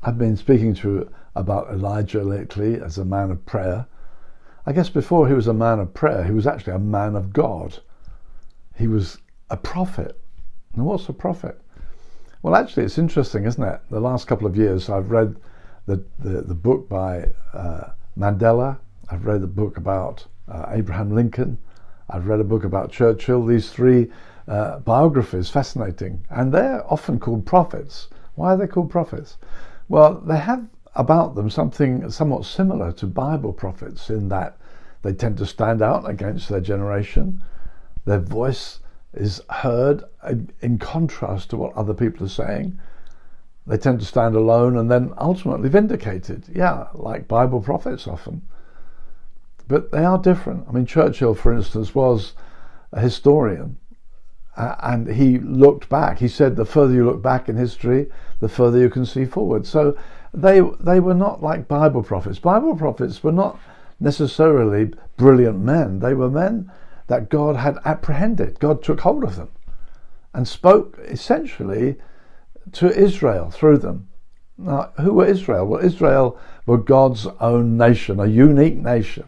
I've been speaking to you about Elijah lately as a man of prayer. I guess before he was a man of prayer, he was actually a man of God. He was a prophet. And what's a prophet? Well, actually, it's interesting, isn't it? The last couple of years, I've read the book by Mandela. I've read the book about Abraham Lincoln. I've read a book about Churchill. These three biographies, fascinating. And they're often called prophets. Why are they called prophets? Well, they have about them something somewhat similar to Bible prophets in that they tend to stand out against their generation. Their voice is heard in contrast to what other people are saying. They tend to stand alone and then ultimately vindicated. Yeah, like Bible prophets often. But they are different. I mean, Churchill, for instance, was a historian. And he looked back. He said the further you look back in history, the further you can see forward. So they were not like Bible prophets. Bible prophets were not necessarily brilliant men. They were men that God had apprehended. God took hold of them and spoke essentially to Israel through them. Now, who were Israel? Well, Israel were God's own nation, a unique nation.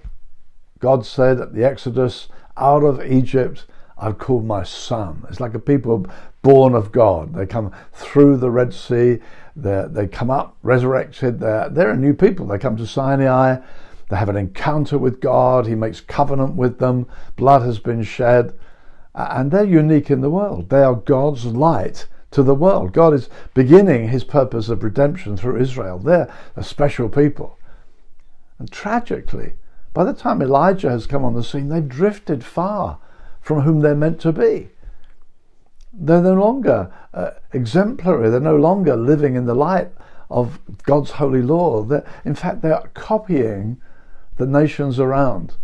God said at the Exodus, out of Egypt, I've called my son. It's like a people born of God. They come through the Red Sea. They come up resurrected. They're a new people. They come to Sinai. They have an encounter with God. He makes covenant with them. Blood has been shed. And they're unique in the world. They are God's light to the world. God is beginning his purpose of redemption through Israel. They're a special people. And tragically, by the time Elijah has come on the scene, they've drifted far from whom they're meant to be. They're no longer exemplary. They're no longer living in the light of God's holy law. In fact, they're copying the nations around.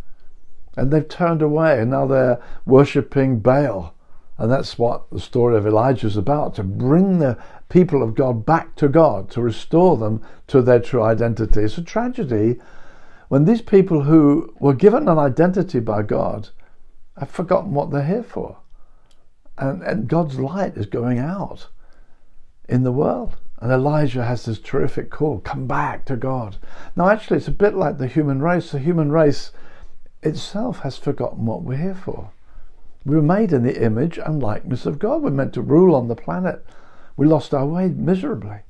And they've turned away, and now they're worshipping Baal. And that's what the story of Elijah is about, to bring the people of God back to God, to restore them to their true identity. It's a tragedy when these people who were given an identity by God have forgotten what they're here for. And God's light is going out in the world. And Elijah has this terrific call, come back to God. Now, actually, it's a bit like the human race. The human race itself has forgotten what we're here for. We were made in the image and likeness of God. We're meant to rule on the planet. We lost our way miserably.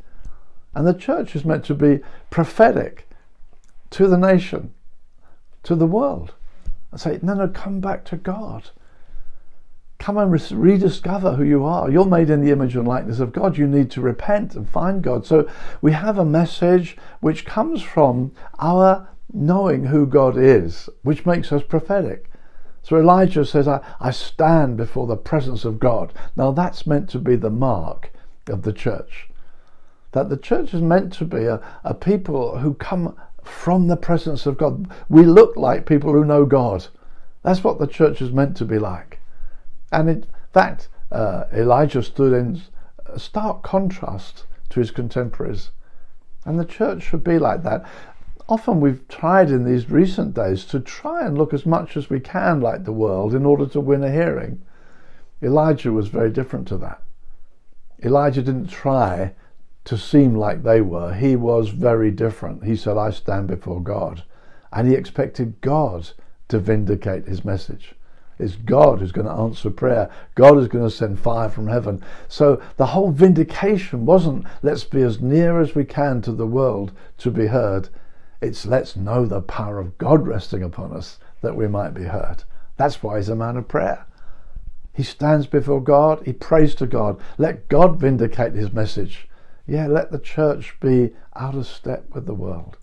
And the church is meant to be prophetic to the nation, to the world. I say, no, come back to God. Come and rediscover who you are. You're made in the image and likeness of God. You need to repent and find God. So we have a message which comes from our knowing who God is, which makes us prophetic. So Elijah says, I stand before the presence of God. Now that's meant to be the mark of the church. That the church is meant to be a people who come from the presence of God. We look like people who know God. That's what the church is meant to be like. And in fact, Elijah stood in stark contrast to his contemporaries. And the church should be like that. Often we've tried in these recent days to try and look as much as we can like the world in order to win a hearing. Elijah was very different to that. Elijah didn't try to seem like they were. He was very different. He said, I stand before God. And he expected God to vindicate his message. It's God who's going to answer prayer. God is going to send fire from heaven. So the whole vindication wasn't let's be as near as we can to the world to be heard. It's let's know the power of God resting upon us that we might be heard. That's why he's a man of prayer. He stands before God. He prays to God. Let God vindicate his message. Yeah, let the church be out of step with the world.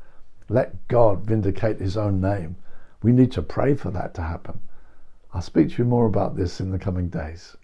Let God vindicate his own name. We need to pray for that to happen. I'll speak to you more about this in the coming days.